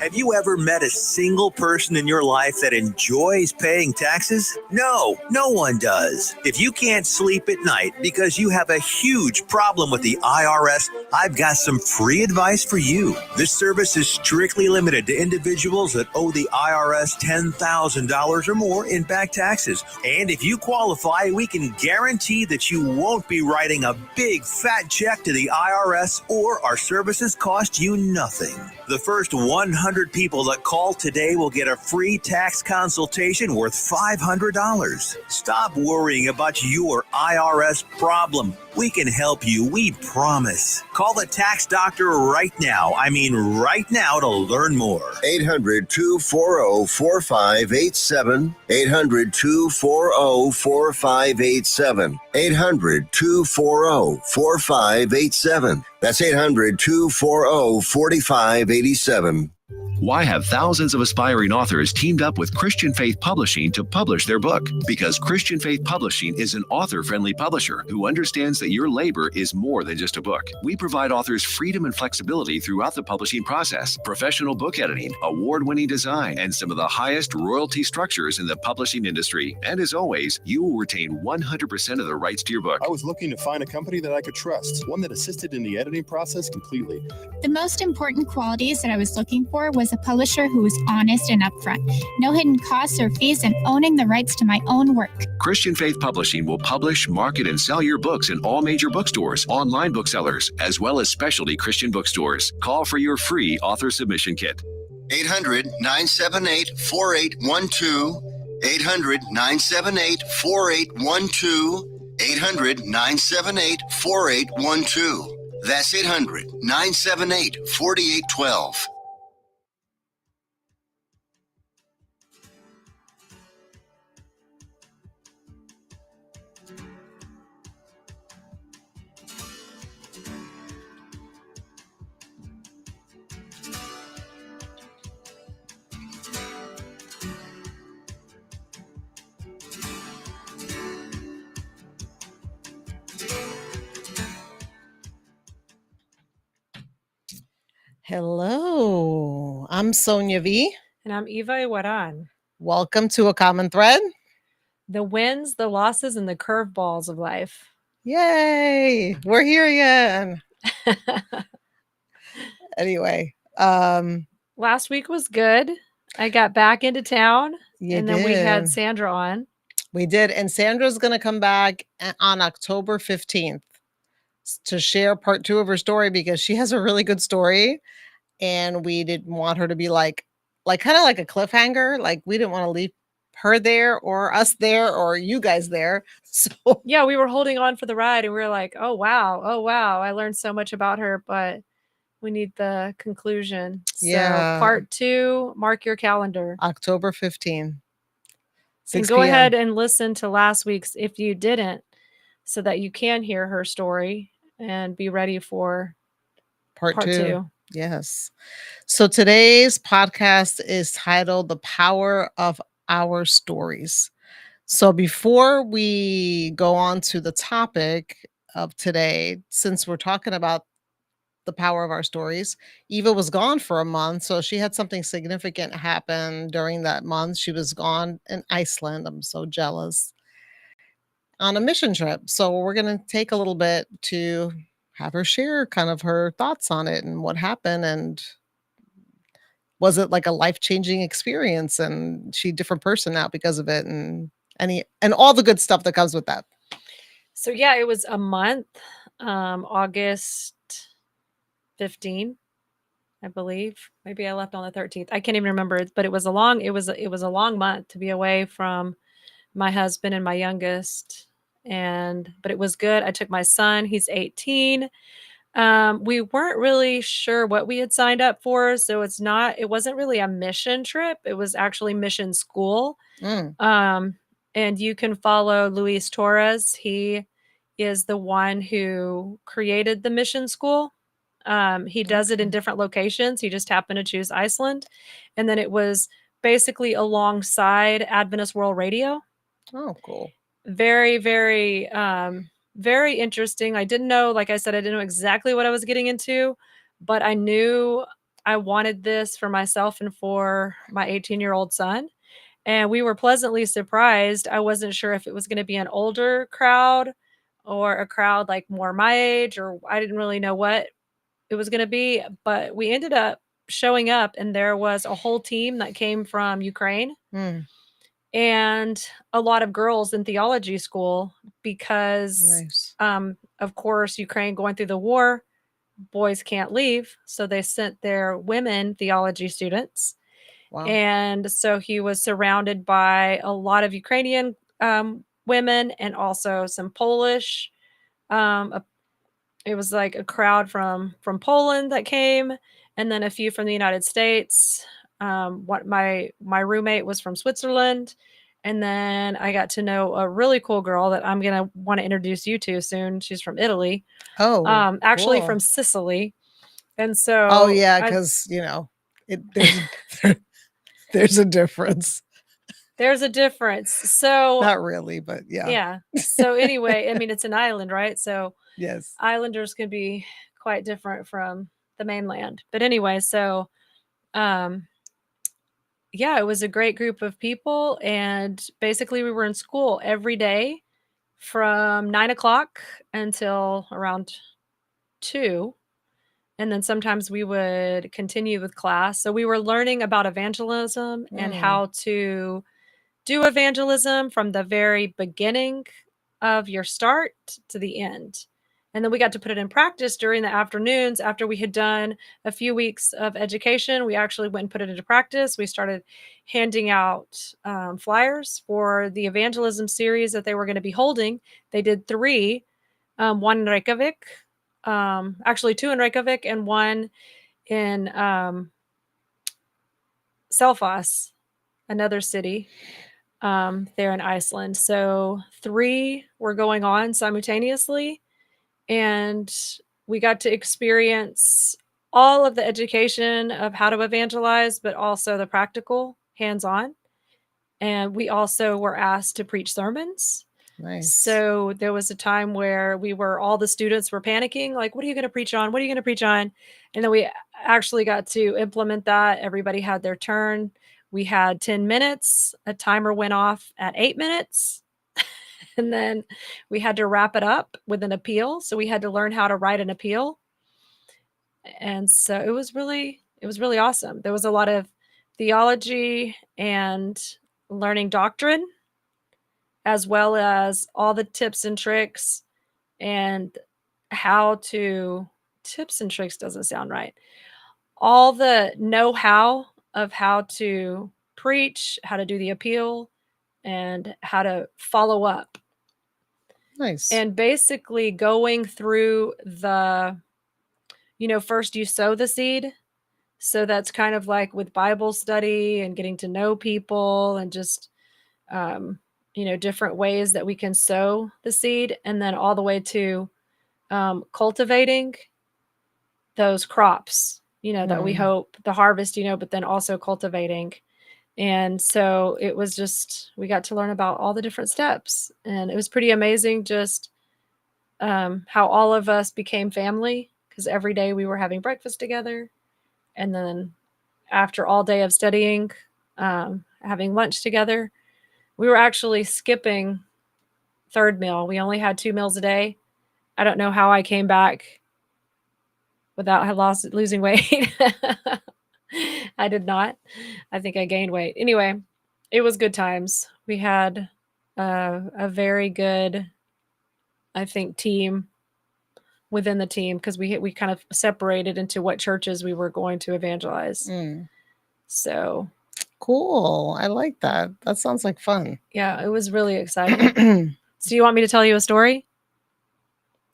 Have you ever met a single person in your life that enjoys paying taxes? No, no one does. If you can't sleep at night because you have a huge problem with the IRS, I've got some free advice for you. This service is strictly limited to individuals that owe the IRS $10,000 or more in back taxes. And if you qualify, we can guarantee that you won't be writing a big fat check to the IRS, or our services cost you nothing. The first 100 people that call today will get a free tax consultation worth $500. Stop worrying about your IRS problem. We can help you, we promise. Call the tax doctor right now. I mean right now, to learn more. 800-240-4587. 800-240-4587. 800-240-4587. That's 800-240-4587. Why have thousands of aspiring authors teamed up with Christian Faith Publishing to publish their book? Because Christian Faith Publishing is an author-friendly publisher who understands that your labor is more than just a book. We provide authors freedom and flexibility throughout the publishing process, professional book editing, award-winning design, and some of the highest royalty structures in the publishing industry. And as always, you will retain 100% of the rights to your book. I was looking to find a company that I could trust, one that assisted in the editing process completely. The most important qualities that I was looking for was a publisher who was honest and upfront, no hidden costs or fees, and owning the rights to my own work. Christian Faith Publishing will publish, market, and sell your books in all major bookstores, online booksellers, as well as specialty Christian bookstores. Call for your free author submission kit. 800-978-4812. 800-978-4812. 800-978-4812. That's 800-978-4812. Hello, I'm Sonia V. And I'm Iguaran. Welcome to A Common Thread. The wins, the losses, and the curveballs of life. Yay! We're here again. Anyway, last week was good. I got back into town, and then we had did. Sandra on. We did, and Sandra's going to come back on October 15th to share part 2 of her story, because she has a really good story, and we didn't want her to be like kind of like a cliffhanger. Like, we didn't want to leave her there or us there or you guys there. So yeah, we were holding on for the ride, and we were like, oh wow, I learned so much about her, but we need the conclusion. Yeah. So part 2, mark your calendar. October 15th. And go ahead and listen to last week's if you didn't, so that you can hear her story and be ready for part two. Yes. So today's podcast is titled The Power of Our Stories. So before we go on to the topic of today, since we're talking about the power of our stories, Eva was gone for a month. So she had something significant happen during that month. She was gone in Iceland. I'm so jealous. On a mission trip. So we're going to take a little bit to have her share kind of her thoughts on it and what happened, and was it like a life-changing experience, and she a different person now because of it, and all the good stuff that comes with that. So yeah, it was a month, August 15, I believe. Maybe I left on the 13th. I can't even remember, but it was a long month to be away from my husband and my youngest, but it was good. I took my son, he's 18. We weren't really sure what we had signed up for, so it wasn't really a mission trip. It was actually mission school. And you can follow Luis Torres. He is the one who created the mission school. He does it in different locations. He just happened to choose Iceland. And then it was basically alongside Adventist World Radio. Oh, cool. Very, very, very interesting. I didn't know, like I said, I didn't know exactly what I was getting into, but I knew I wanted this for myself and for my 18-year-old son. And we were pleasantly surprised. I wasn't sure if it was going to be an older crowd or a crowd like more my age, or I didn't really know what it was going to be. But we ended up showing up, and there was a whole team that came from Ukraine Mm, and a lot of girls in theology school because, nice. of course, Ukraine going through the war, boys can't leave. So they sent their women theology students. Wow. And so he was surrounded by a lot of Ukrainian women and also some Polish. It was like a crowd from Poland that came, and then a few from the United States. What my roommate was from Switzerland, and then I got to know a really cool girl that I'm gonna want to introduce you to soon. She's from Italy, Oh, actually cool. from Sicily, and Oh so yeah, I, because there's a difference. there's a difference. So Not really, but yeah. yeah. So anyway, I mean, it's an island, right? So Yes. islanders can be quite different from the mainland. But anyway, so um yeah, it was a great group of people, and basically we were in school every day from 9 o'clock until around 2. And then sometimes we would continue with class. So we were learning about evangelism and Mm, how to do evangelism from the very beginning of your start to the end. And then we got to put it in practice during the afternoons after we had done a few weeks of education. We actually went and put it into practice. We started handing out flyers for the evangelism series that they were going to be holding. They did 3, one in Reykjavik, actually 2 in Reykjavik, and one in Selfoss, another city there in Iceland. So 3 were going on simultaneously, and we got to experience all of the education of how to evangelize, but also the practical hands-on. And we also were asked to preach sermons. nice. So there was a time where all the students were panicking, like, what are you going to preach on? What are you going to preach on? And then we actually got to implement that. Everybody had their turn. We had 10 minutes. A timer went off at 8 minutes. And then we had to wrap it up with an appeal. So we had to learn how to write an appeal. And so it was really awesome. There was a lot of theology and learning doctrine, as well as all the tips and tricks and how to tips and tricks doesn't sound right. All the know-how of how to preach, how to do the appeal, and how to follow up. Nice. And basically going through first you sow the seed. So that's kind of like with Bible study and getting to know people and just, different ways that we can sow the seed, and then all the way to cultivating those crops, that we hope the harvest, but then also cultivating. And so it was just, we got to learn about all the different steps, and it was pretty amazing just how all of us became family, because every day we were having breakfast together. And then after all day of studying, having lunch together, we were actually skipping third meal. We only had 2 meals a day. I don't know how I came back without losing weight. I did not. I think I gained weight. Anyway, it was good times. We had a very good, I think, team within the team, because we kind of separated into what churches we were going to evangelize. Mm, So cool. I like that. That sounds like fun. yeah, it was really exciting. So you want me to tell you a story?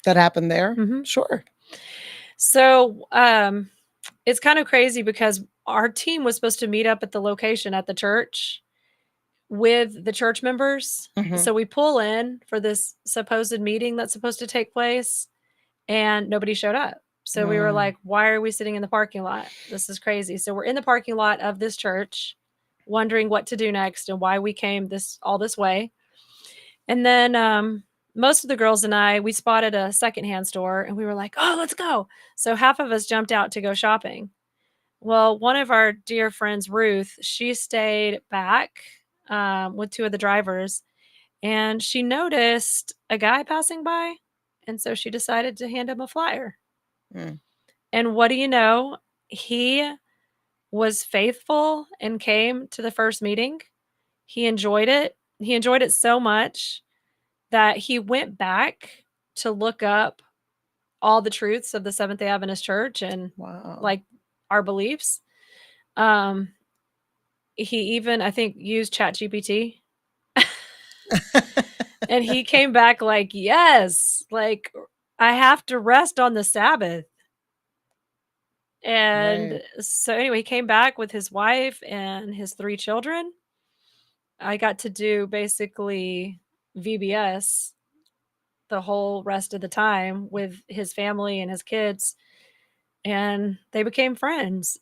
That happened there? Mhm. Sure. So it's kind of crazy because our team was supposed to meet up at the location at the church with the church members. Mhm. So we pull in for this supposed meeting that's supposed to take place, and nobody showed up. So we were Mm. like, why are we sitting in the parking lot? This is crazy. So we're in the parking lot of this church, wondering what to do next and why we came all this way. And then most of the girls and I, we spotted a secondhand store, and we were like, oh, let's go. So half of us jumped out to go shopping. Well, one of our dear friends, Ruth, she stayed back with two of the drivers, and she noticed a guy passing by. And so she decided to hand him a flyer. Mm. And what do you know? He was faithful and came to the first meeting. He enjoyed it. He enjoyed it so much that he went back to look up all the truths of the Seventh-day Adventist Church and Wow. like our beliefs. He even, I think, used ChatGPT. And he came back like, yes, like I have to rest on the Sabbath. And Right. so anyway, he came back with his wife and his 3 children. I got to do basically VBS the whole rest of the time with his family and his kids, and they became friends.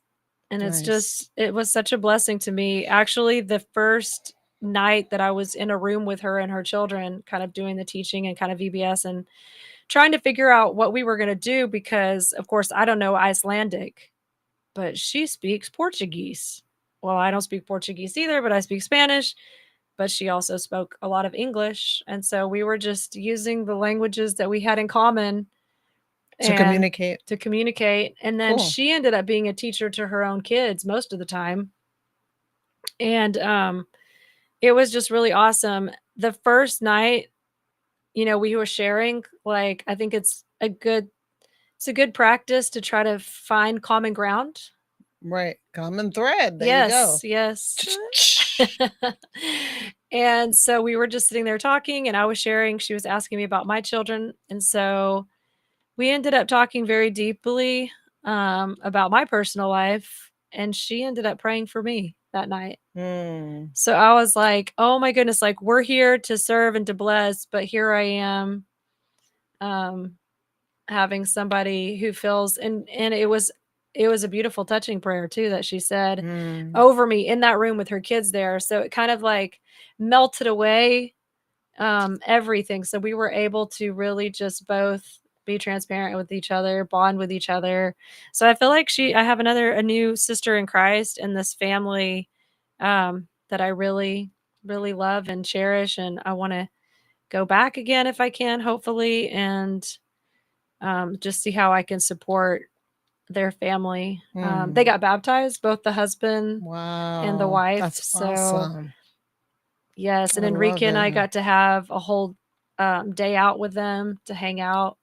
And it's Nice. just, it was such a blessing to me. Actually, the first night that I was in a room with her and her children, kind of doing the teaching and kind of VBS and trying to figure out what we were going to do, because, of course, I don't know Icelandic, but she speaks Portuguese. Well, I don't speak Portuguese either, but I speak Spanish. But she also spoke a lot of English. And so we were just using the languages that we had in common To communicate. to communicate. And then Cool. she ended up being a teacher to her own kids most of the time. And it was just really awesome. The first night, we were sharing, like, I think it's a good practice to try to find common ground. Right. Common thread. There you go. Yes. And so we were just sitting there talking, and I was sharing. She was asking me about my children. And so we ended up talking very deeply about my personal life. And she ended up praying for me that night. Mm. So I was like, oh my goodness, like, we're here to serve and to bless, but here I am having somebody who feels, and it was a beautiful, touching prayer too that she said over me in that room with her kids there. So it kind of like melted away everything. So we were able to really just both be transparent with each other, bond with each other. So I feel like I have a new sister in Christ in this family that I really, really love and cherish. And I want to go back again if I can, hopefully, and just see how I can support their family. They got baptized, both the husband and the Wow. wife. That's So awesome. yes, and I Enrique love and I it. got to have a whole day out with them to hang out,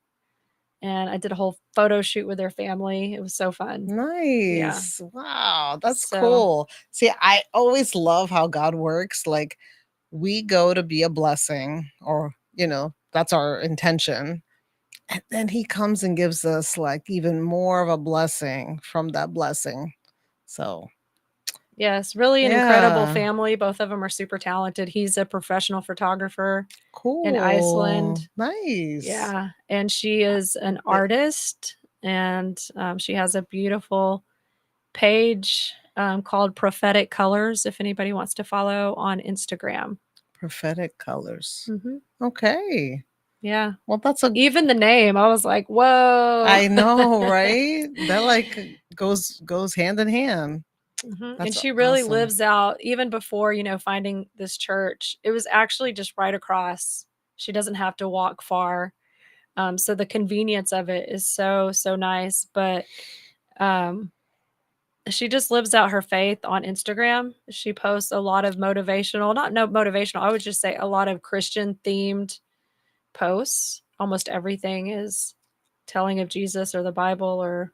and I did a whole photo shoot with their family. It was so fun. Nice. Wow. That's So cool. See, I always love how God works. Like, we go to be a blessing, or, that's our intention. And then he comes and gives us like even more of a blessing from that blessing. So, yes, really an incredible yeah. family. Both of them are super talented. He's a professional photographer Cool. in Iceland. Nice. Yeah, and she is an artist, and she has a beautiful page called Prophetic Colors, if anybody wants to follow on Instagram. Prophetic Colors. Mm-hmm. Okay. Yeah. Well, even the name. I was like, whoa. I know, right? That like goes hand in hand. Mm-hmm. And That's she really awesome. lives out, even before, finding this church. It was actually just right across. She doesn't have to walk far. So the convenience of it is so, so nice. But she just lives out her faith on Instagram. She posts a lot of motivational, I would just say a lot of Christian themed posts. Almost everything is telling of Jesus or the Bible,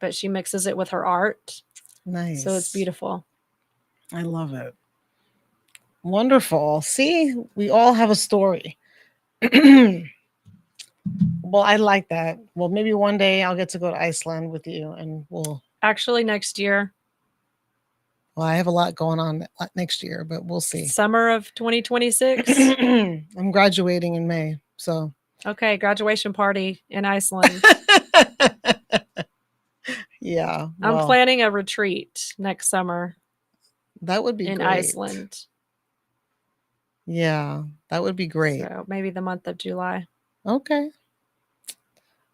but she mixes it with her art. Nice. So it's beautiful. I love it. Wonderful. See, we all have a story. Well, I like that. Well, maybe one day I'll get to go to Iceland with you, and we'll actually next year. Well, I have a lot going on next year, but we'll see. Summer of 2026. I'm graduating in May, so okay, graduation party in Iceland. Yeah, I'm planning a retreat next summer. That would be in great. Iceland. Yeah, that would be great. So maybe the month of July. Okay.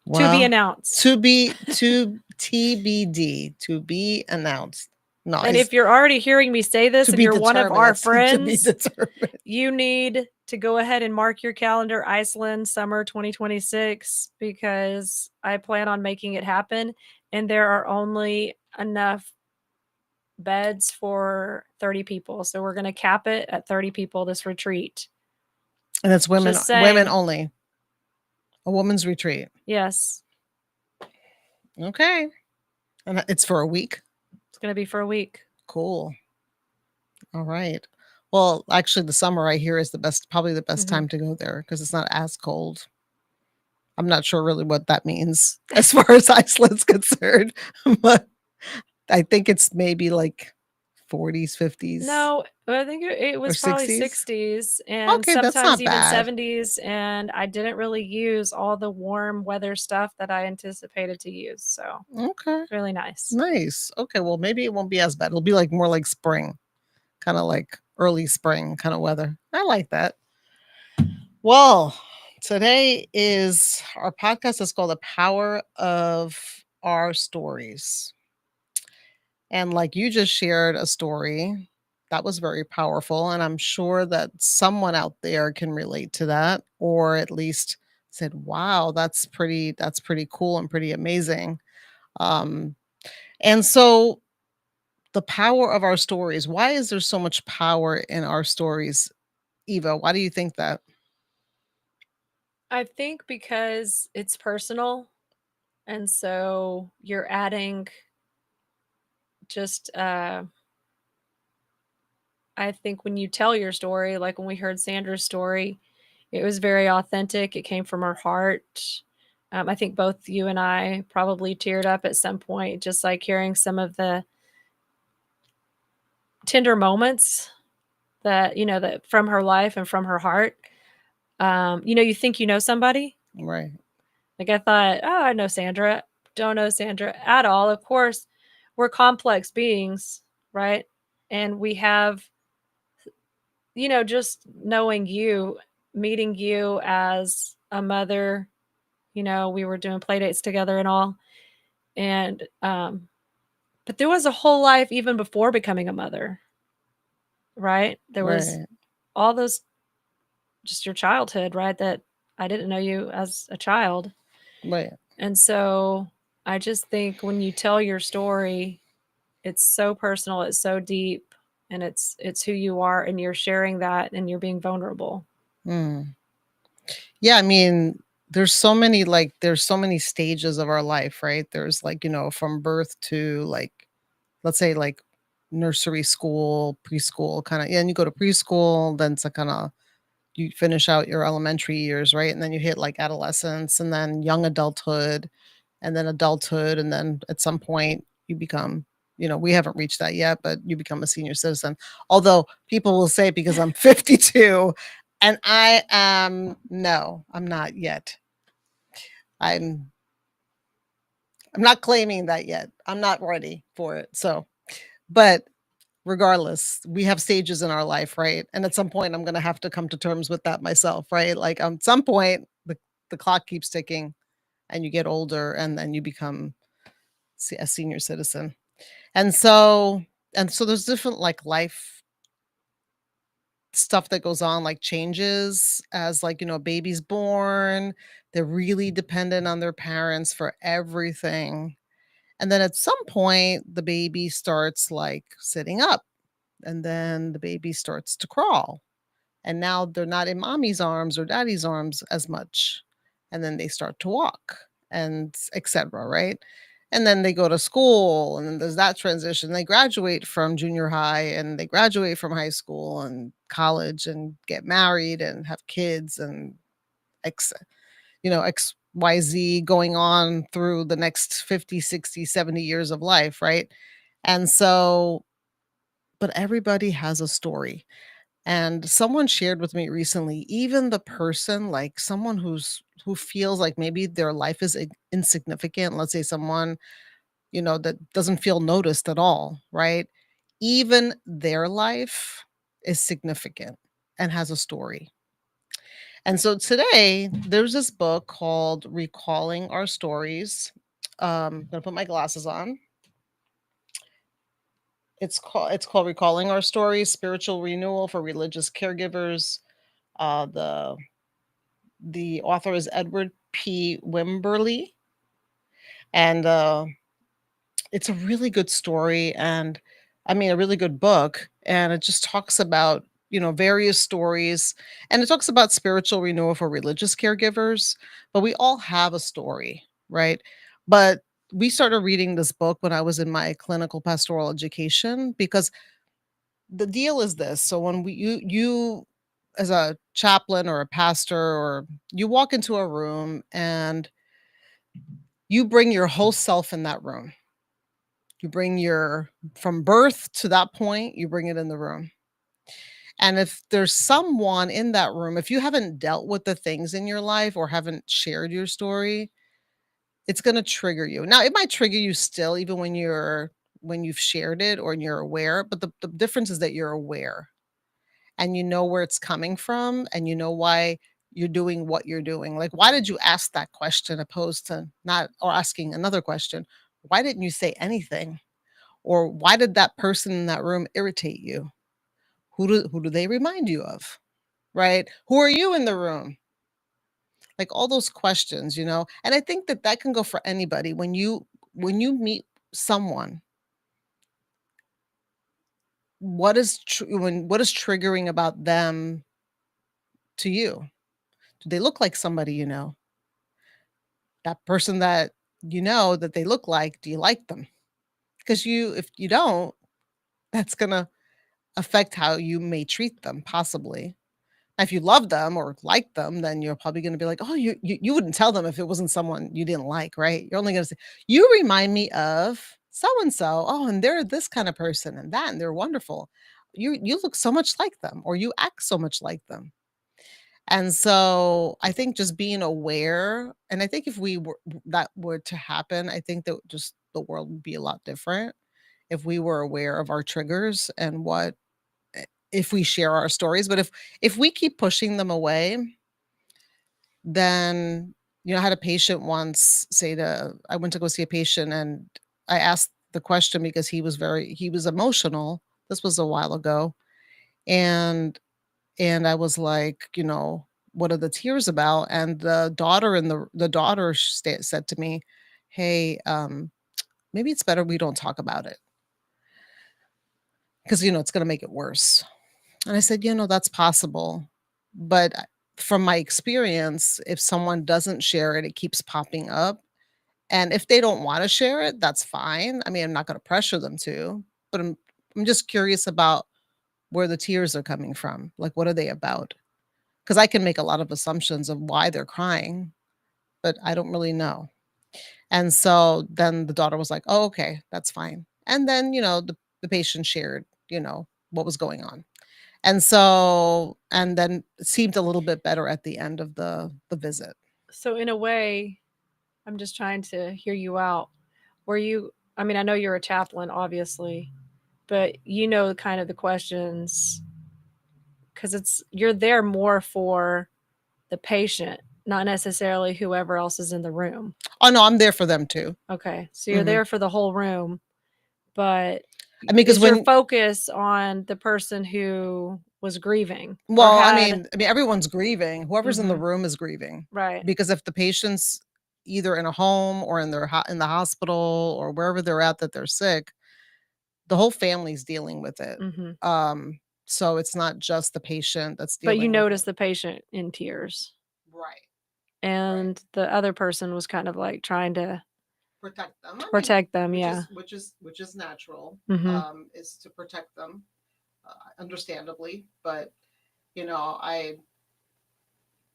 To be Well, announced. to TBD, to be announced. And Nice. if you're already hearing me say this To and be you're one of determined. our That's to be friends, determined. you need to go ahead and mark your calendar Iceland summer 2026 because I plan on making it happen. And there are only enough beds for 30 people. So we're going to cap it at 30 people this retreat. And it's women Just saying. only. A woman's retreat. Yes. Okay. And it's for a week. It's going to be for a week. Cool. All right. Well, actually, the summer I hear is probably the best time to go there because it's not as cold. I'm not sure really what that means as far as Iceland's concerned, but I think it's maybe like 40s, 50s. No, I think it was probably 60s and Okay, that's not sometimes even bad. 70s. And I didn't really use all the warm weather stuff that I anticipated to use. So Okay. really nice. Nice. Okay, well, maybe it won't be as bad. It'll be like more like spring, kind of like early spring kind of weather. I like that. Well, today is our podcast is called The Power of Our Stories. And like you just shared a story that was very powerful. And I'm sure that someone out there can relate to that, or at least said, wow, that's pretty cool and pretty amazing. And so the power of our stories, why is there so much power in our stories, Eva? Why do you think that? I think because it's personal. And so you're adding just, I think when you tell your story, like when we heard Sandra's story, it was very authentic. It came from her heart. I think both you and I probably teared up at some point, just like hearing some of the tender moments that, that from her life and from her heart. You think you know somebody. Right. Like I thought, oh, I know Sandra. Don't know Sandra at all. Of course, we're complex beings, right? And we have, just knowing you, meeting you as a mother, we were doing play dates together and all. And, but there was a whole life even before becoming a mother, right? There was all those, just your childhood, right? That I didn't know you as a child. Right. And so I just think when you tell your story, it's so personal, it's so deep, and it's who you are, and you're sharing that and you're being vulnerable. Yeah, I mean, there's so many stages of our life, right? There's like, from birth to like, let's say like nursery school, preschool kind of, and you go to preschool, then it's kind of you finish out your elementary years, right? And then you hit like adolescence and then young adulthood and then adulthood. And then at some point you become, we haven't reached that yet, but you become a senior citizen. Although people will say because I'm 52 and I am, no, I'm not yet. I'm not claiming that yet. I'm not ready for it. So, but regardless, we have stages in our life, right? And at some point, I'm going to have to come to terms with that myself, right? Like at some point, the clock keeps ticking and you get older and then you become a senior citizen. And so there's different like life stuff that goes on, like changes as like, a baby's born. They're really dependent on their parents for everything. And then at some point, the baby starts like sitting up. And then the baby starts to crawl. And now they're not in mommy's arms or daddy's arms as much. And then they start to walk and etc. Right. And then they go to school and then there's that transition. They graduate from junior high and they graduate from high school and college and get married and have kids and XYZ going on through the next 50, 60, 70 years of life. Right. And so, but everybody has a story. And someone shared with me recently, even the person, like someone who feels like maybe their life is insignificant. Let's say someone, that doesn't feel noticed at all, right? Even their life is significant and has a story. And so today there's this book called Recalling Our Stories. I'm gonna put my glasses on. It's called Recalling Our Stories: Spiritual Renewal for Religious Caregivers. The author is Edward P. Wimberly, and it's a really good story, and I mean a really good book, and it just talks about various stories, and it talks about spiritual renewal for religious caregivers. But we all have a story, right? But we started reading this book when I was in my clinical pastoral education, because the deal is this. So when you as a chaplain or a pastor, or you walk into a room and you bring your whole self in that room. You bring your from birth to that point, you bring it in the room. And if there's someone in that room, if you haven't dealt with the things in your life or haven't shared your story, it's going to trigger you. Now, it might trigger you still even when you've shared it or you're aware, but the difference is that you're aware and you know where it's coming from and you know why you're doing what you're doing. Like, why did you ask that question opposed to not or asking another question? Why didn't you say anything? Or why did that person in that room irritate you? Who do they remind you of? Right? Who are you in the room? Like all those questions. And I think that that can go for anybody. When you meet someone, what is triggering about them to you? Do they look like somebody you know? That person that you know that they look like, do you like them? Because if you don't, that's gonna affect how you may treat them, possibly. If you love them or like them, then you're probably gonna be like, "Oh, you wouldn't tell them if it wasn't someone you didn't like, right?" You're only gonna say, "You remind me of so and so. Oh, and they're this kind of person and that, and they're wonderful. You look so much like them, or you act so much like them." And so I think just being aware, and I think if that were to happen, I think that just the world would be a lot different if we were aware of our triggers and if we share our stories. But if we keep pushing them away, then I had a patient once I went to go see a patient, and I asked the question because he was emotional. This was a while ago. And I was like, what are the tears about? And the daughter said to me, "Hey, maybe it's better we don't talk about it because it's going to make it worse." And I said, "That's possible. But from my experience, if someone doesn't share it, it keeps popping up. And if they don't want to share it, that's fine. I mean, I'm not going to pressure them to, but I'm just curious about where the tears are coming from. Like, what are they about? Because I can make a lot of assumptions of why they're crying, but I don't really know." And so then the daughter was like, "Oh, okay, that's fine." And then, the patient shared, what was going on. And then it seemed a little bit better at the end of the visit. So in a way, I'm just trying to hear you out. I mean, I know you're a chaplain, obviously, but kind of the questions, because you're there more for the patient, not necessarily whoever else is in the room. Oh, no, I'm there for them too. Okay. So you're Mhm. there for the whole room, but I mean, 'cause is your when focus on the person who was grieving or well, I had mean, everyone's grieving. Whoever's in the Mhm. room is grieving. Right. Because if the patient's either in a home or in the hospital or wherever they're at that they're sick, the whole family's dealing with it. Mhm. So it's not just the patient that's But you dealing with noticed it. the patient in tears, Right. and the other person was kind of like trying to Protect them. I mean, protect them, yeah. which is natural, Mhm. is to protect them, understandably. But I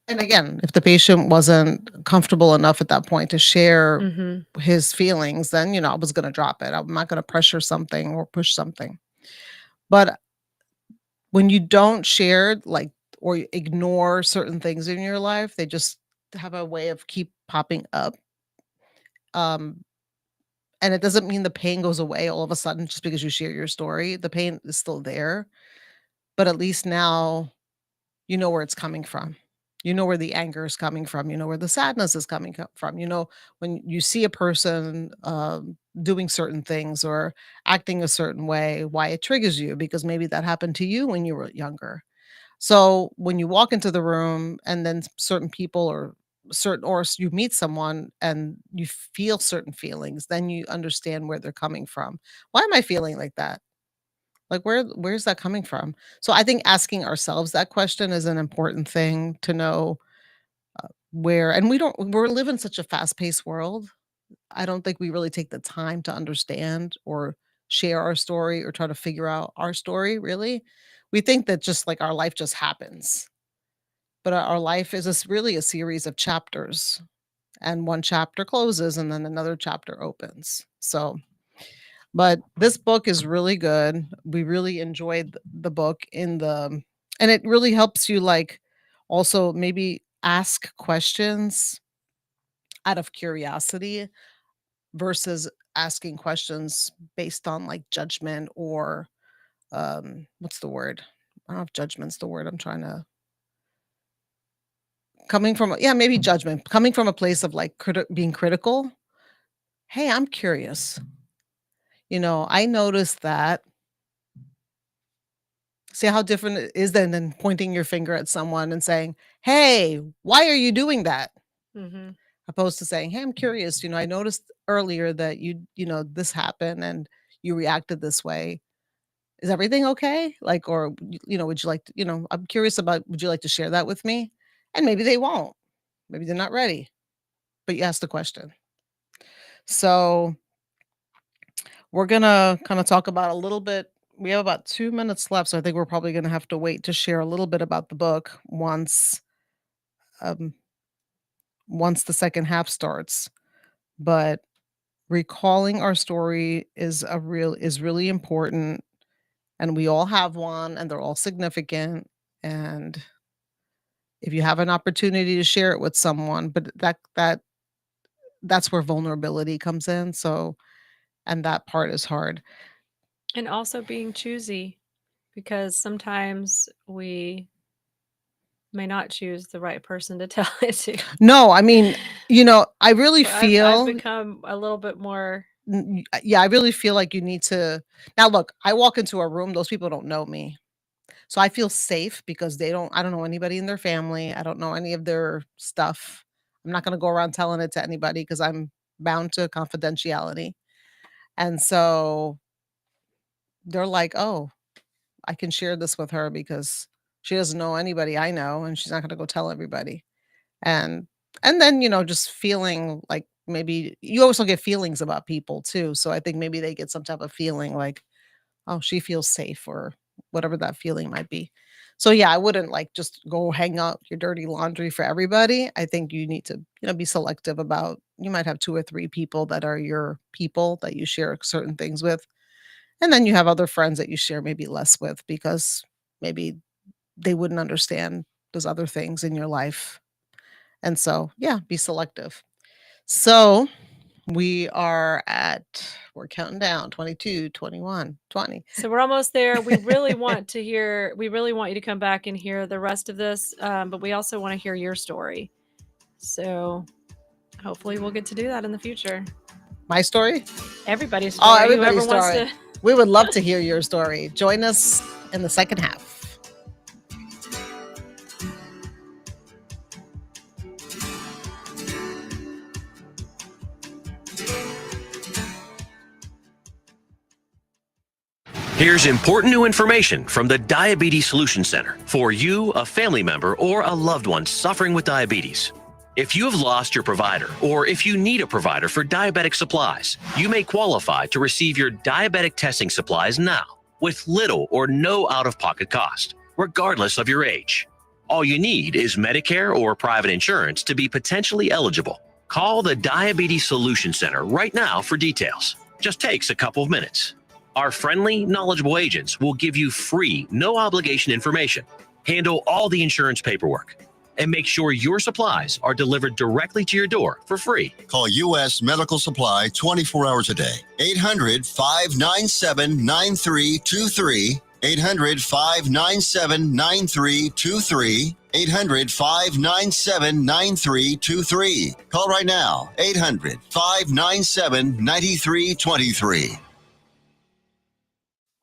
and again, if the patient wasn't comfortable enough at that point to share Mhm. his feelings, then I was going to drop it. I'm not going to pressure something or push something. But when you don't share, like, or you ignore certain things in your life, they just have a way of keep popping up. Um, and it doesn't mean the pain goes away all of a sudden just because you share your story. The pain is still there, but at least now you know where it's coming from. You know where the anger is coming from. You know where the sadness is coming from. You know, when you see a person doing certain things or acting a certain way, why it triggers you, because maybe that happened to you when you were younger. So when you walk into the room and then certain people or you meet someone and you feel certain feelings, then you understand where they're coming from. Why am I feeling like that? Like where's that coming from? So I think asking ourselves that question is an important thing to know where, and we're living such a fast-paced world. I don't think we really take the time to understand or share our story or try to figure out our story, really. We think that just like our life just happens, but our life is really a series of chapters, and one chapter closes and then another chapter opens. So, but this book is really good. We really enjoyed the book and it really helps you like also maybe ask questions out of curiosity versus asking questions based on like judgment or what's the word? I don't know if judgment's the word I'm trying to coming from yeah, maybe judgment, coming from a place of like being critical. Hey, I'm curious. I noticed that. See how different it is than pointing your finger at someone and saying, "Hey, why are you doing that?" Mhm. Opposed to saying, "Hey, I'm curious. I noticed earlier that this happened and you reacted this way. Is everything okay? Like, or, would you like to, I'm curious about, would you like to share that with me?" And maybe they won't. Maybe they're not ready, but you asked the question. So we're going to kind of talk about a little bit. We have about 2 minutes left. So I think we're probably going to have to wait to share a little bit about the book um, once the second half starts. But recalling our story is really important, and we all have one and they're all significant. And if you have an opportunity to share it with someone, but that's where vulnerability comes in. So, and that part is hard. And also being choosy, because sometimes we may not choose the right person to tell it to. No, I mean, I really So I've feel become a little bit more. yeah, I really feel like you need to. Now look, I walk into a room, those people don't know me. So I feel safe because I don't know anybody in their family. I don't know any of their stuff. I'm not going to go around telling it to anybody because I'm bound to confidentiality. And so they're like, "Oh, I can share this with her because she doesn't know anybody I know and she's not going to go tell everybody." And and then, just feeling like maybe you also get feelings about people too. So I think maybe they get some type of feeling like, "Oh, she feels safe," or whatever that feeling might be. So yeah, I wouldn't like just go hang out your dirty laundry for everybody. I think you need to, be selective about, you might have two or three people that are your people that you share certain things with. And then you have other friends that you share maybe less with because maybe they wouldn't understand those other things in your life. And so, yeah, be selective. So we're counting down 22, 21, 20. So we're almost there. We really want you to come back and hear the rest of this, but we also want to hear your story. So hopefully we'll get to do that in the future. My story? Everybody's story. Oh, everybody's Whoever story. wants to. We would love to hear your story. Join us in the second half. Here's important new information from the Diabetes Solution Center for you, a family member, or a loved one suffering with diabetes. If you have lost your provider, or if you need a provider for diabetic supplies, you may qualify to receive your diabetic testing supplies now with little or no out-of-pocket cost, regardless of your age. All you need is Medicare or private insurance to be potentially eligible. Call the Diabetes Solution Center right now for details. Just takes a couple of minutes. Our friendly, knowledgeable agents will give you free, no-obligation information, handle all the insurance paperwork, and make sure your supplies are delivered directly to your door for free. Call U.S. Medical Supply 24 hours a day. 800-597-9323. 800-597-9323. 800-597-9323. Call right now. 800-597-9323.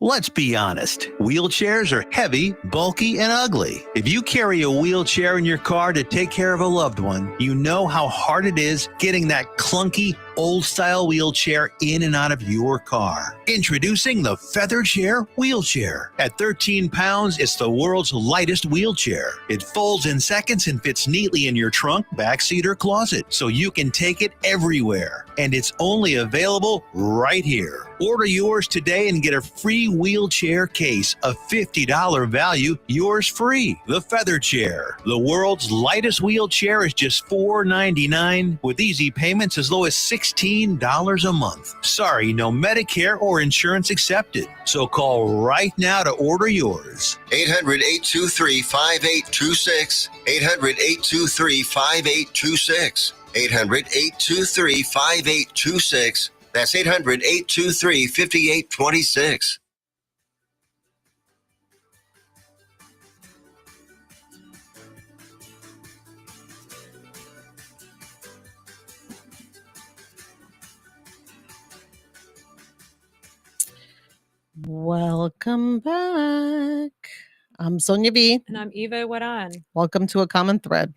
Let's be honest. Wheelchairs are heavy, bulky, and ugly. If you carry a wheelchair in your car to take care of a loved one, you know how hard it is getting that clunky, old-style wheelchair in and out of your car. Introducing the Feather Chair Wheelchair. At 13 pounds, it's the world's lightest wheelchair. It folds in seconds and fits neatly in your trunk, backseat, or closet, so you can take it everywhere. And it's only available right here. Order yours today and get a free wheelchair case, a $50 value, yours free. The Feather Chair, the world's lightest wheelchair, is just $4.99 with easy payments as low as $16 a month. Sorry, no Medicare or insurance accepted. So call right now to order yours. 800-823-5826. 800-823-5826. 800-823-5826. That's 800-823-5826. Welcome back. I'm Sonia B. And I'm Iguaran. Welcome to A Common Thread.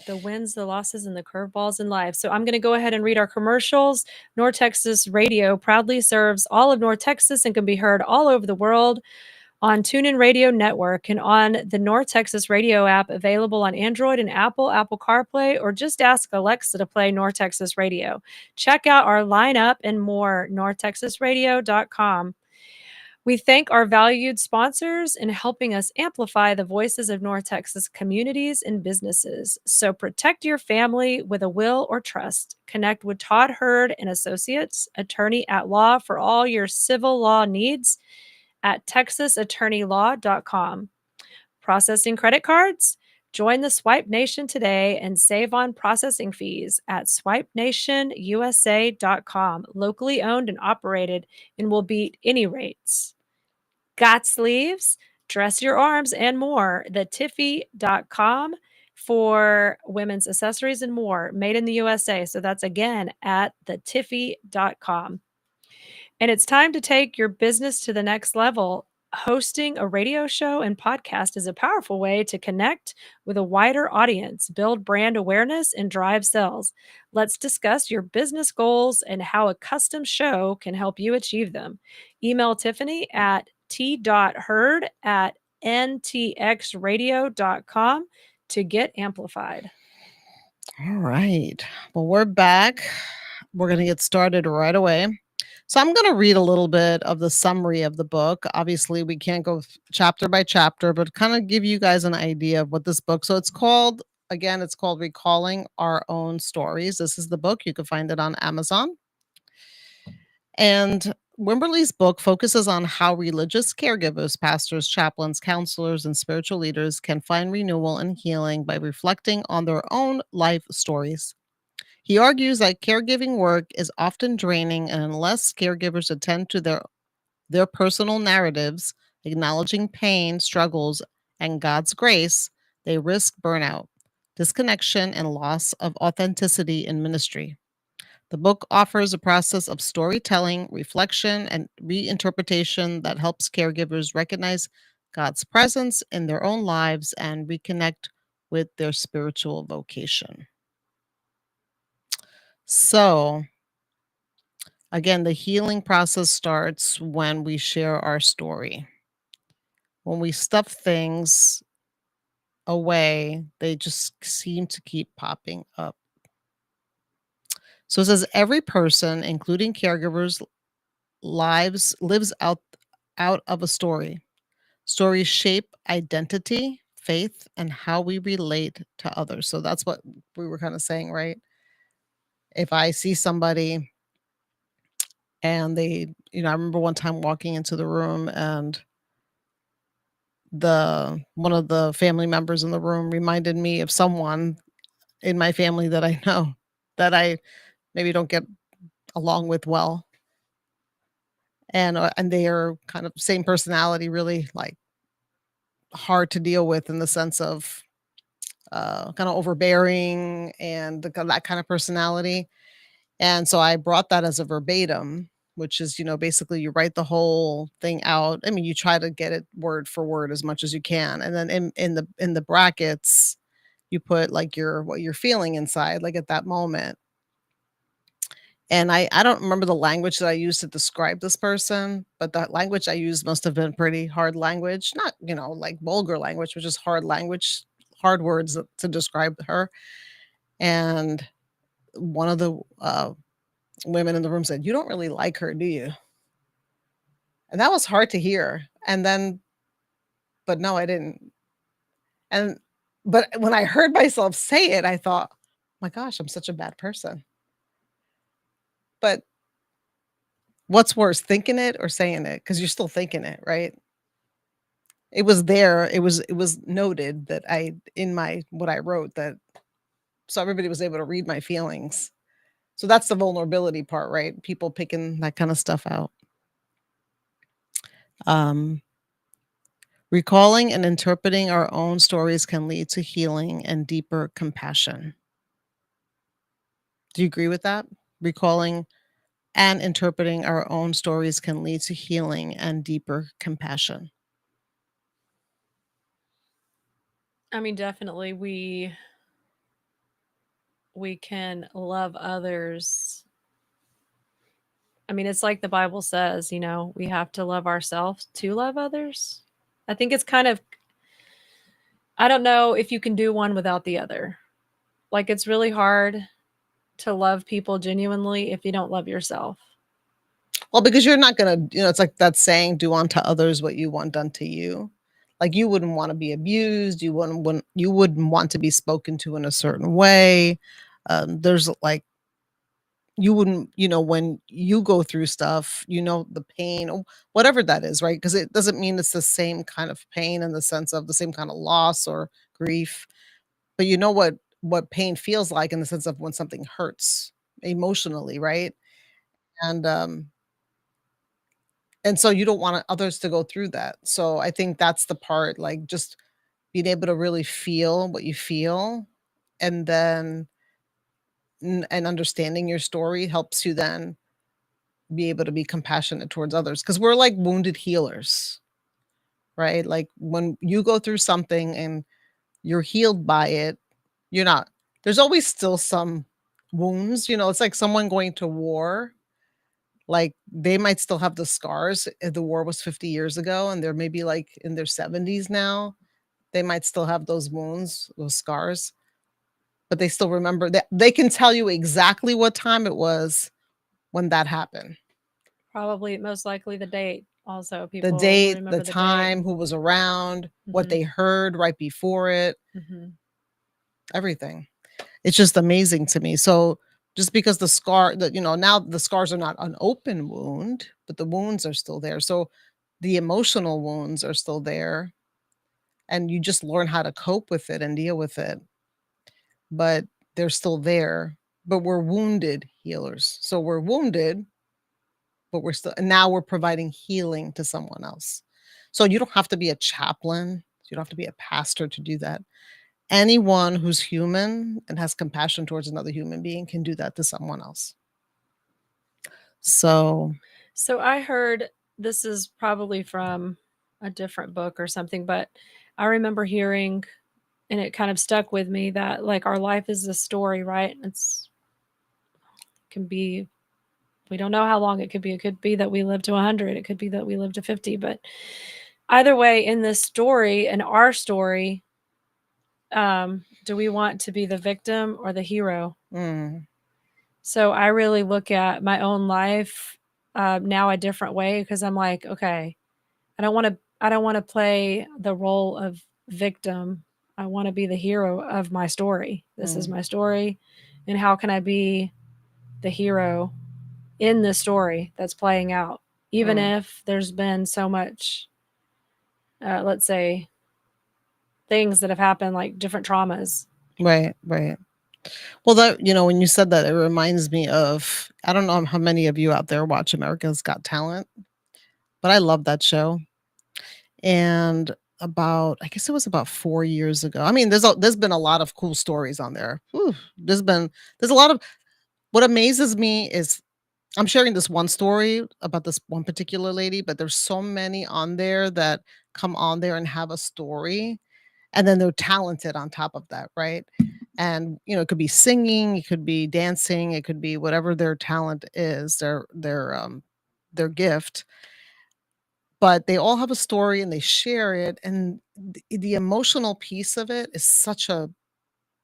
The wins, the losses, and the curveballs in life. So I'm going to go ahead and read our commercials. North Texas Radio proudly serves all of North Texas and can be heard all over the world on TuneIn Radio Network and on the North Texas Radio app, available on Android and Apple CarPlay, or just ask Alexa to play North Texas Radio. Check out our lineup and more, NorthTexasRadio.com. We thank our valued sponsors in helping us amplify the voices of North Texas communities and businesses. So protect your family with a will or trust. Connect with Todd Hurd and Associates, attorney at law, for all your civil law needs at texasattorneylaw.com. Processing credit cards? Join the Swipe Nation today and save on processing fees at swipenationusa.com. Locally owned and operated, and will beat any rates. Got sleeves, dress your arms, and more. thetiffy.com for women's accessories and more, made in the USA. So that's again at thetiffy.com. And it's time to take your business to the next level. Hosting a radio show and podcast is a powerful way to connect with a wider audience, build brand awareness, and drive sales. Let's discuss your business goals and how a custom show can help you achieve them. Email Tiffany at t.hurd@ntxradio.com to get amplified. All right. Well, we're back. We're going to get started right away. So I'm going to read a little bit of the summary of the book. Obviously, we can't go chapter by chapter, but kind of give you guys an idea of what this book. So it's called Recalling Our Own Stories. This is the book. You can find it on Amazon. And Wimberly's book focuses on how religious caregivers, pastors, chaplains, counselors, and spiritual leaders can find renewal and healing by reflecting on their own life stories. He argues that caregiving work is often draining, and unless caregivers attend to their personal narratives, acknowledging pain, struggles, and God's grace, they risk burnout, disconnection, and loss of authenticity in ministry. The book offers a process of storytelling, reflection, and reinterpretation that helps caregivers recognize God's presence in their own lives and reconnect with their spiritual vocation. So, again, the healing process starts when we share our story. When we stuff things away, they just seem to keep popping up. So it says every person, including caregivers, lives out of a story. Stories shape identity, faith, and how we relate to others. So that's what we were kind of saying, right? If I see somebody and they, I remember one time walking into the room and one of the family members in the room reminded me of someone in my family that I know that I maybe don't get along with well. And they are kind of same personality, really like hard to deal with in the sense of kind of overbearing and that kind of personality. And so I brought that as a verbatim, which is, basically you write the whole thing out. I mean, you try to get it word for word as much as you can. And then in the brackets, you put like what you're feeling inside, like at that moment. And I don't remember the language that I used to describe this person, but the language I used must have been pretty hard language, not, like vulgar language, but just hard language, hard words to describe her. And one of the women in the room said, "You don't really like her, do you?" And that was hard to hear. But no, I didn't. But when I heard myself say it, I thought, my gosh, I'm such a bad person. But what's worse, thinking it or saying it? Because you're still thinking it, right? It was there. It was noted that what I wrote, that so everybody was able to read my feelings. So that's the vulnerability part, right? People picking that kind of stuff out. Recalling and interpreting our own stories can lead to healing and deeper compassion. Do you agree with that? Recalling and interpreting our own stories can lead to healing and deeper compassion. I mean, definitely we can love others. I mean, it's like the Bible says, we have to love ourselves to love others. I think it's I don't know if you can do one without the other. Like, it's really hard to love people genuinely if you don't love yourself. Well, because you're not going to, it's like that saying, do unto others what you want done to you. Like, you wouldn't want to be abused. You wouldn't want to be spoken to in a certain way. There's like, you wouldn't, when you go through stuff, the pain, or whatever that is, right? Because it doesn't mean it's the same kind of pain in the sense of the same kind of loss or grief. But you know what pain feels like in the sense of when something hurts emotionally, right? And so you don't want others to go through that. So I think that's the part, like just being able to really feel what you feel, and then and understanding your story helps you then be able to be compassionate towards others, because we're like wounded healers, right? Like when you go through something and you're healed by it, you're not, there's always still some wounds, it's like someone going to war. Like they might still have the scars if the war was 50 years ago and they're maybe like in their 70s now. They might still have those wounds, those scars, but they still remember that. They can tell you exactly what time it was when that happened. Probably, most likely, the date. Also, The people date, remember the time, who was around, what they heard right before it, everything. It's just amazing to me. So just because the scar that, now the scars are not an open wound, but the wounds are still there. So the emotional wounds are still there, and you just learn how to cope with it and deal with it. But they're still there. But we're wounded healers. So we're wounded, but and now we're providing healing to someone else. So you don't have to be a chaplain. You don't have to be a pastor to do that. Anyone who's human and has compassion towards another human being can do that to someone else. So I heard, this is probably from a different book or something, but I remember hearing, and it kind of stuck with me, that like our life is a story, right? Can be, we don't know how long it could be. It could be that we live to 100. It could be that we live to 50. But either way, in this story, in our story, do we want to be the victim or the hero? So I really look at my own life now a different way, because I'm like, okay, I don't want to play the role of victim. I want to be the hero of my story. This is my story, and how can I be the hero in the story that's playing out, even if there's been so much, let's say, things that have happened, like different traumas. Right. Well, that, when you said that, it reminds me of, I don't know how many of you out there watch America's Got Talent, but I love that show. And about, I guess it was about 4 years ago. I mean, there's been a lot of cool stories on there. Whew, there's a lot of what amazes me is I'm sharing this one story about this one particular lady, but there's so many on there that come on there and have a story, and then they're talented on top of that, right? And it could be singing, it could be dancing, it could be whatever their talent is, their gift, but they all have a story and they share it, and the emotional piece of it is such a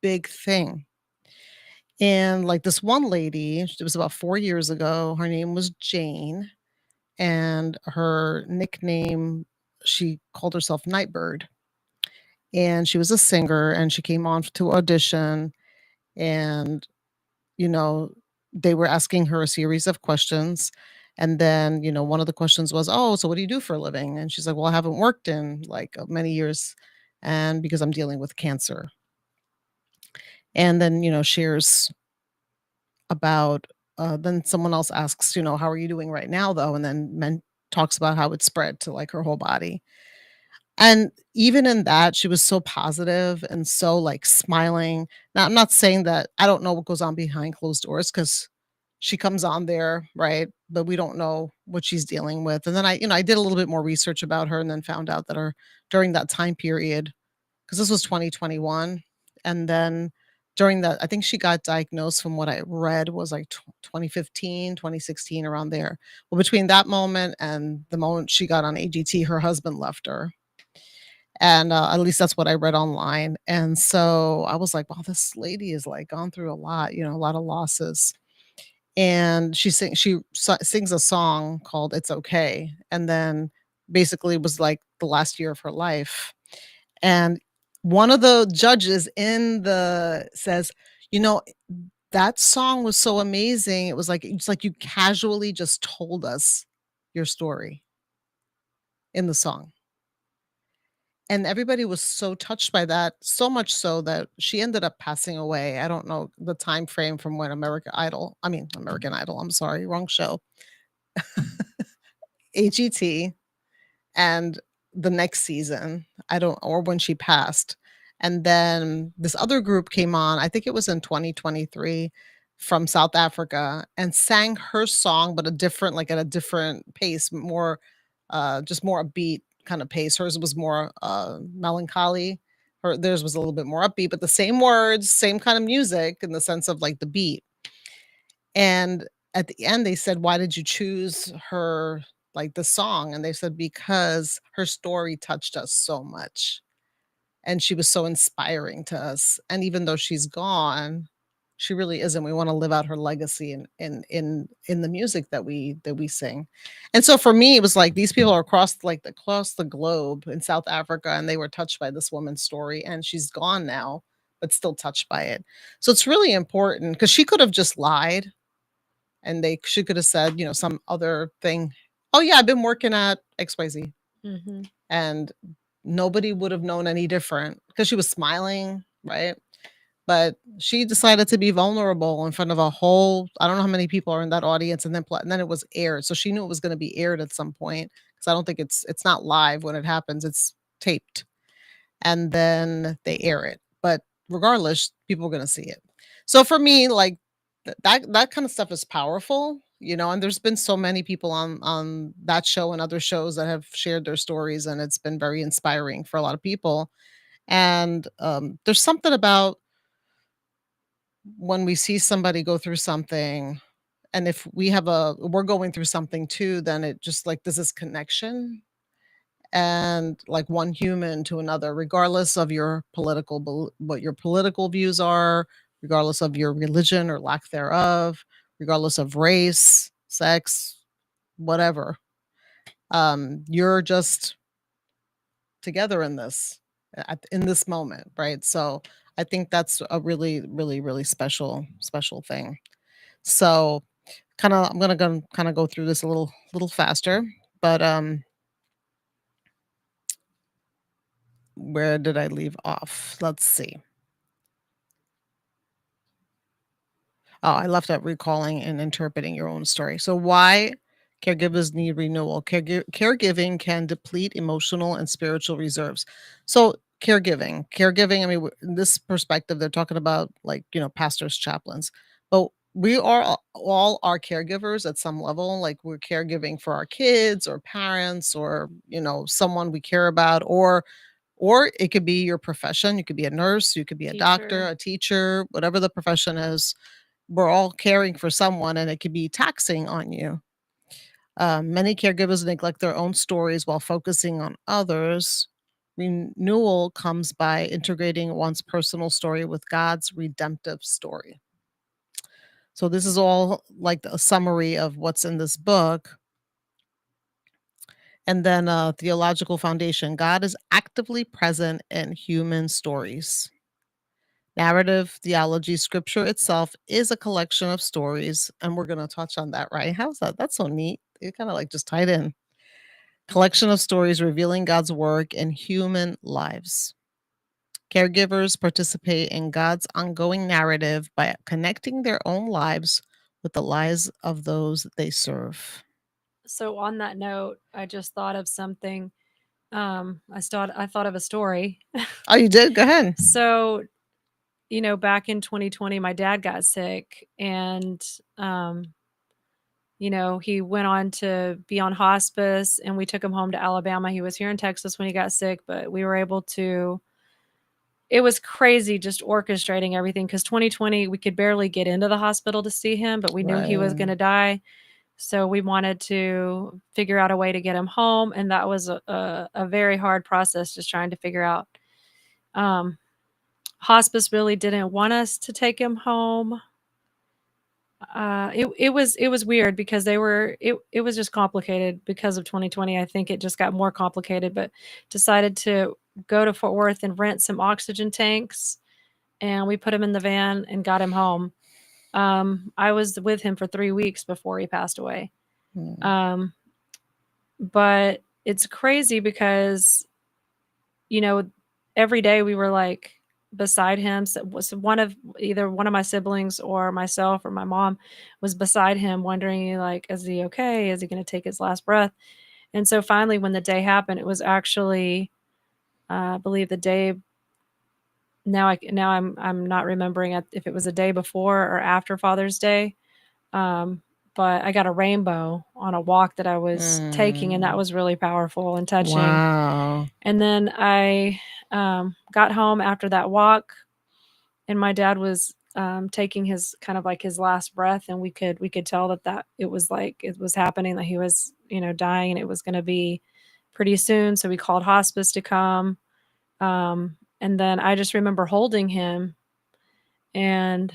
big thing. And like this one lady, it was about 4 years ago, her name was Jane, and her nickname, she called herself Nightbird, and she was a singer, and she came on to audition, and, you know, they were asking her a series of questions, and then, one of the questions was, "Oh, so what do you do for a living?" And she's like, "Well, I haven't worked in, like, many years, and because I'm dealing with cancer." And then, shares about then someone else asks, "How are you doing right now, though?" And then talks about how it spread to, like, her whole body. And even in that, she was so positive and so, like, smiling. Now, I'm not saying that I don't know what goes on behind closed doors, because she comes on there, right? But we don't know what she's dealing with. And then I did a little bit more research about her and then found out that her during that time period, because this was 2021, and then during that, I think she got diagnosed, from what I read, was like 2015, 2016, around there. Well, between that moment and the moment she got on AGT, her husband left her. And at least that's what I read online. And so I was like, wow, this lady is like gone through a lot, a lot of losses. And sings a song called "It's Okay," and then basically was like the last year of her life. And one of the judges in the says, "You know, that song was so amazing. It's like you casually just told us your story in the song." And everybody was so touched by that, so much so that she ended up passing away. I don't know the time frame from when American Idol, I'm sorry, wrong show. AGT, and the next season, I don't, or when she passed. And then this other group came on, I think it was in 2023, from South Africa, and sang her song, but at a different pace, more just more upbeat kind of pace. Hers was more melancholy. Theirs was a little bit more upbeat, but the same words, same kind of music in the sense of like the beat. And at the end, they said, "Why did you choose her, like the song?" And they said, "Because her story touched us so much. And she was so inspiring to us. And even though she's gone, she really isn't. We want to live out her legacy in the music that we sing." And so for me, it was like these people are across the globe in South Africa, and they were touched by this woman's story, and she's gone now, but still touched by it. So it's really important, because she could have just lied, and she could have said, some other thing. "Oh yeah, I've been working at XYZ." Mhm. And nobody would have known any different, because she was smiling, right? But she decided to be vulnerable in front of a whole, I don't know how many people are in that audience, and then it was aired. So she knew it was going to be aired at some point, because I don't think it's not live when it happens, it's taped. And then they air it. But regardless, people are going to see it. So for me, like that kind of stuff is powerful, and there's been so many people on that show and other shows that have shared their stories, and it's been very inspiring for a lot of people. And there's something about when we see somebody go through something, and if we're going through something too, then it just like there's this connection, and like one human to another, regardless of what your political views are, regardless of your religion or lack thereof, regardless of race, sex, whatever. You're just together in this moment, right? So I think that's a really, really, really special thing. So I'm gonna kind of go through this a little faster, but where did I leave off? Let's see. Oh, I left out recalling and interpreting your own story. So why Caregivers need renewal. Caregiving can deplete emotional and spiritual reserves. So, caregiving, I mean, in this perspective, they're talking about like, pastors, chaplains, but we are all are caregivers at some level. Like we're caregiving for our kids or parents or, someone we care about, or it could be your profession. You could be a nurse, you could be a doctor, Teacher. a teacher, whatever the profession is. We're all caring for someone, and it could be taxing on you. Many caregivers neglect their own stories while focusing on others. Renewal comes by integrating one's personal story with God's redemptive story. So, this is all like a summary of what's in this book. And then theological foundation. God is actively present in human stories. Narrative theology, scripture itself is a collection of stories, and we're going to touch on that, right? How's that? That's so neat. It kind of like just tied in. Collection of stories revealing God's work in human lives. Caregivers participate in God's ongoing narrative by connecting their own lives with the lives of those they serve. So on that note, I just thought of something. I thought of a story. Oh, you did? Go ahead. So, back in 2020, my dad got sick, and he went on to be on hospice, and we took him home to Alabama. He was here in Texas when he got sick, but we were able to. It was crazy just orchestrating everything, because 2020 we could barely get into the hospital to see him, but we knew he was Right. going to die. So we wanted to figure out a way to get him home, and that was a very hard process, just trying to figure out. Hospice really didn't want us to take him home. It was weird because it was just complicated because of 2020. I think it just got more complicated, but decided to go to Fort Worth and rent some oxygen tanks, and we put him in the van and got him home. I was with him for 3 weeks before he passed away. Hmm. But it's crazy because, every day we were like beside him. So was either one of my siblings or myself or my mom was beside him, wondering like, is he okay? Is he going to take his last breath? And so finally, when the day happened, it was actually, I believe the day. Now I'm not remembering if it was a day before or after Father's Day. But I got a rainbow on a walk that I was taking, and that was really powerful and touching. Wow. And then I got home after that walk, and my dad was taking his kind of like his last breath, and we could tell that it was like it was happening, that he was dying, and it was going to be pretty soon. So we called hospice to come, and then I just remember holding him, and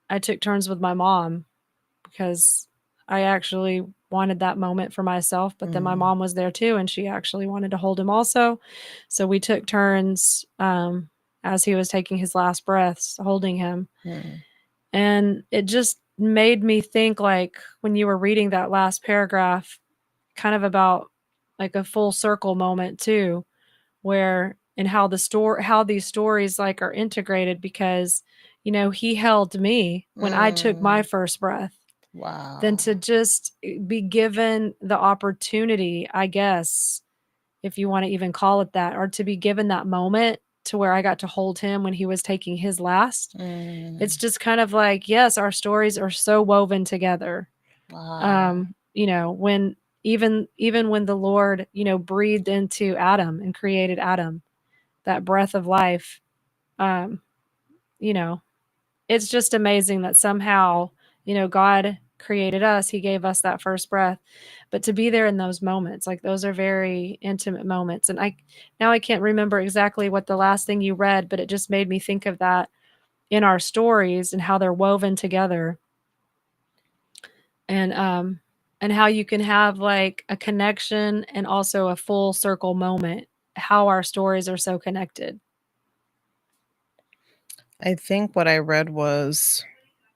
I took turns with my mom because I actually wanted that moment for myself, but then my mom was there too, and she actually wanted to hold him also. So we took turns as he was taking his last breaths, holding him. And it just made me think, like, when you were reading that last paragraph, kind of about like a full circle moment too, where and how these stories like are integrated, because he held me when I took my first breath. Wow. Than to just be given the opportunity, I guess, if you want to even call it that, or to be given that moment to where I got to hold him when he was taking his last. It's just kind of like, yes, our stories are so woven together. Wow. When even when the Lord, breathed into Adam and created Adam, that breath of life, it's just amazing that somehow, God created us. He gave us that first breath, but to be there in those moments, like those are very intimate moments. And I can't remember exactly what the last thing you read, but it just made me think of that in our stories and how they're woven together. And how you can have like a connection and also a full circle moment, how our stories are so connected. I think what I read was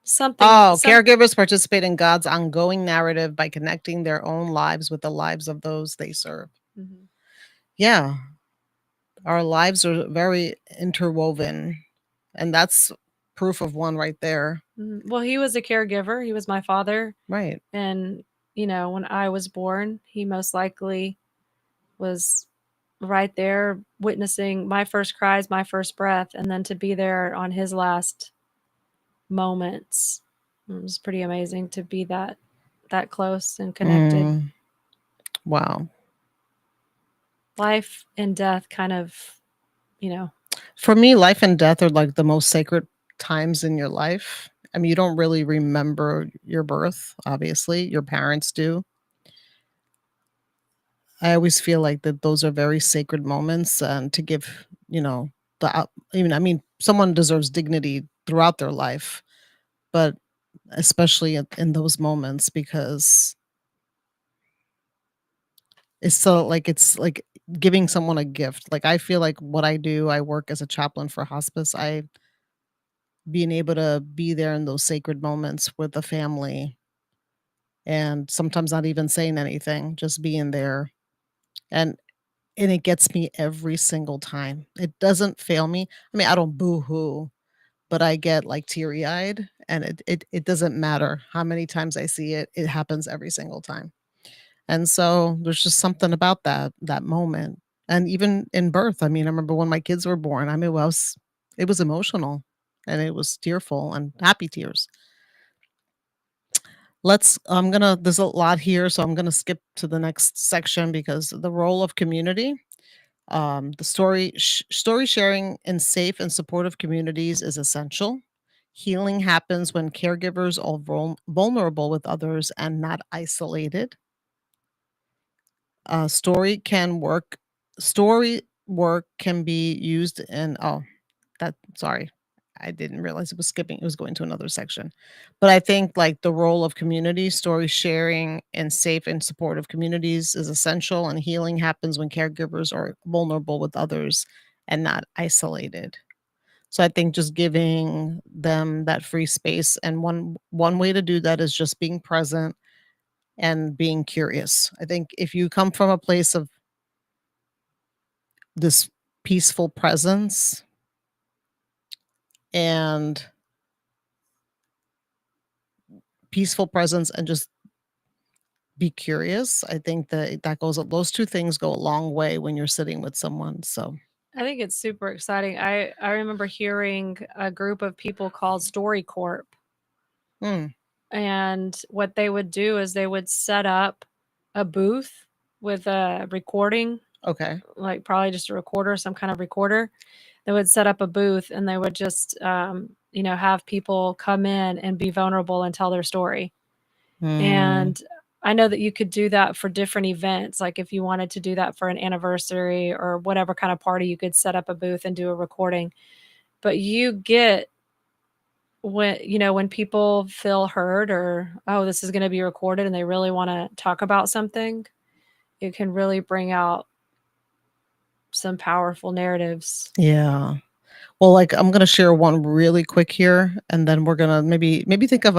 Something. caregivers participate in God's ongoing narrative by connecting their own lives with the lives of those they serve. Mhm. Yeah. Our lives are very interwoven, and that's proof of one right there. Well, he was a caregiver. He was my father. Right. And when I was born, he most likely was right there witnessing my first cries, my first breath, and then to be there on his last moments. It was pretty amazing to be that close and connected. Wow. Life and death kind of, For me, life and death are like the most sacred times in your life. I mean, you don't really remember your birth, obviously. Your parents do. I always feel like that those are very sacred moments, and to give, I mean, someone deserves dignity throughout their life, but especially in those moments, because it's like giving someone a gift. Like, I feel like what I do, I work as a chaplain for hospice. I being able to be there in those sacred moments with the family, and sometimes not even saying anything, just being there. And it gets me every single time. It doesn't fail me. I mean, I don't boo-hoo, but I get, like, teary-eyed, and it doesn't matter how many times I see it, it happens every single time. And so, there's just something about that moment. And even in birth, I mean, I remember when my kids were born, I mean, it was emotional, and it was tearful and happy tears. There's a lot here, so I'm gonna skip to the next section because the role of community. The story sharing in safe and supportive communities is essential. Healing happens when caregivers are vulnerable with others and not isolated. Uh, story can work. Story work can be used in. Oh, that sorry, I didn't realize it was skipping. It was going to another section. But I think like the role of community story sharing in safe and supportive communities is essential, and healing happens when caregivers are vulnerable with others and not isolated. So I think just giving them that free space, and one way to do that is just being present and being curious. I think if you come from a place of this peaceful presence and and just be curious. I think those two things go a long way when you're sitting with someone. So, I think it's super exciting. I remember hearing a group of people called Story Corp, mm, and what they would do is they would set up a booth with a recording, okay. like probably just a recorder, some kind of recorder. They would set up a booth and they would just, have people come in and be vulnerable and tell their story. Mm, And I know that you could do that for different events. Like if you wanted to do that for an anniversary or whatever kind of party, you could set up a booth and do a recording. But you get when people feel heard, or, oh, this is going to be recorded, and they really want to talk about something, it can really bring out some powerful narratives. yeah. Well, like I'm gonna share one really quick here, and then we're gonna maybe think of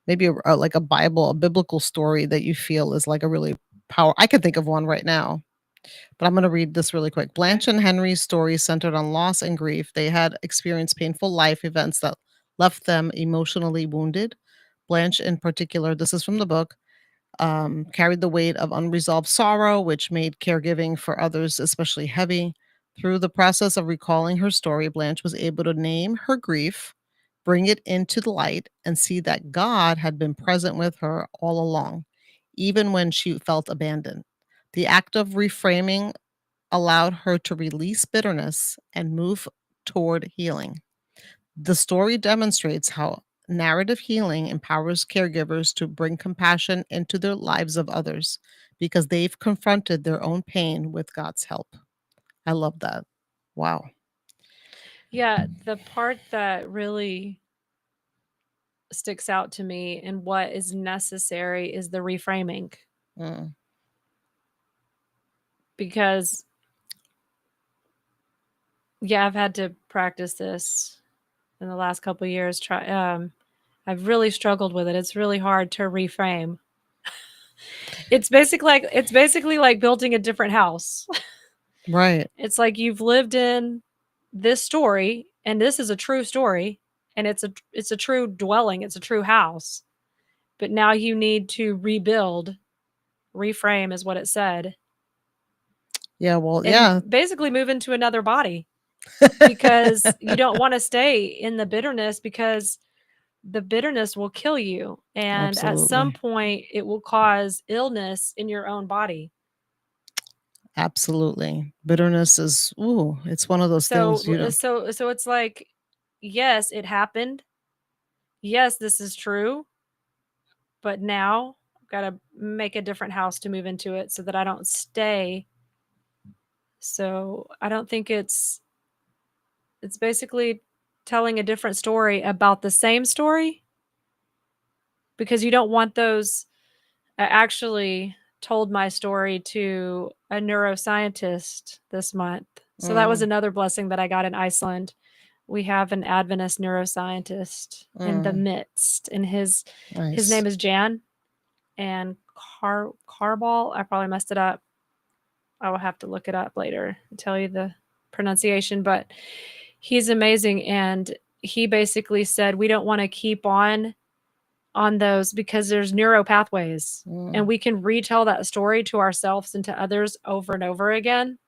like a biblical story that you feel is like a really power. I can think of one right now. But I'm going to read this really quick. Blanche and Henry's story centered on loss and grief. They had experienced painful life events that left them emotionally wounded. Blanche, in particular, this is from the book, carried the weight of unresolved sorrow, which made caregiving for others especially heavy. Through the process of recalling her story, Blanche was able to name her grief, bring it into the light, and see that God had been present with her all along, even when she felt abandoned. The act of reframing allowed her to release bitterness and move toward healing. The story demonstrates how narrative healing empowers caregivers to bring compassion into the lives of others because they've confronted their own pain with God's help. I love that. Wow. Yeah, the part that really sticks out to me and what is necessary is the reframing, Mm, because yeah, I've had to practice this in the last couple of years. I've really struggled with it. It's really hard to reframe. It's basically like building a different house. right. It's like you've lived in this story, and this is a true story, and it's a true dwelling, it's a true house. but now you need to rebuild. Reframe is what it said. Yeah, well, And basically move into another body, because you don't want to stay in the bitterness, because the bitterness will kill you. And at some point it will cause illness in your own body. Absolutely. Bitterness is, it's one of those things, So it's like, yes, it happened. Yes, this is true. But now I've got to make a different house to move into it so that I don't stay. So I don't think it's basically telling a different story about the same story, because you don't want those. I actually told my story to a neuroscientist this month. So that was another blessing that I got in Iceland. We have an Adventist neuroscientist in the midst, and his name is Jan and Carball. I probably messed it up. I will have to look it up later and tell you the pronunciation, but he's amazing. And he basically said, we don't want to keep on those, because there's neuro pathways, and we can retell that story to ourselves and to others over and over again.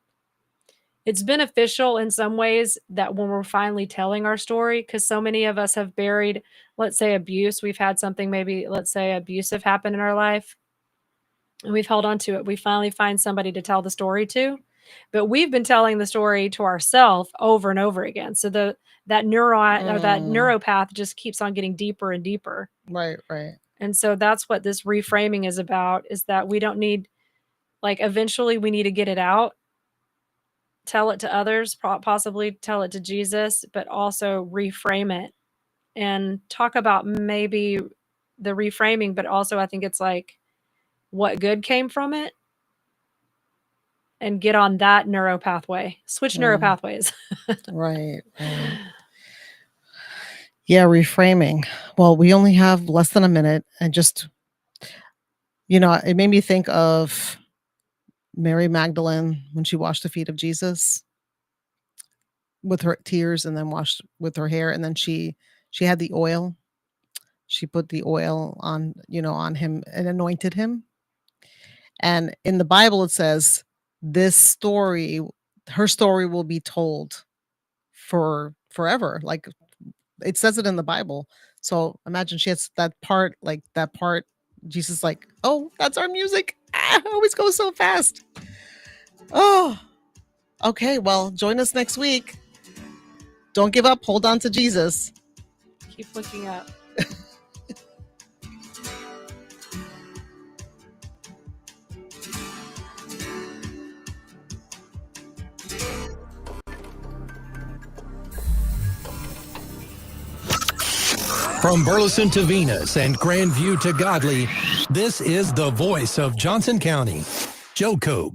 It's beneficial in some ways that when we're finally telling our story, because so many of us have buried, let's say, abuse. We've had something, maybe, let's say, abusive happen in our life, and we've held on to it. We finally find somebody to tell the story to, but we've been telling the story to ourselves over and over again. So that neuron or that neuropath just keeps on getting deeper and deeper. Right. And so that's what this reframing is about, is that we don't need, like, eventually we need to get it out, tell it to others, possibly tell it to Jesus, but also reframe it and talk about maybe the reframing, but also I think it's like what good came from it, and get on that neuro pathway, switch neuro pathways. Right. Yeah, reframing. Well, we only have less than a minute, and just, it made me think of Mary Magdalene when she washed the feet of Jesus with her tears, and then washed with her hair, and then she had the oil. She put the oil on, on him and anointed him. And in the Bible it says her story will be told for forever. Like, it says it in the Bible. So imagine she has that part, Jesus like, oh, that's our music. Always goes so fast. Oh, okay. Well, join us next week. Don't give up. Hold on to Jesus. Keep looking up. From Burleson to Venus and Grandview to Godley, this is the voice of Johnson County, Joe Cope.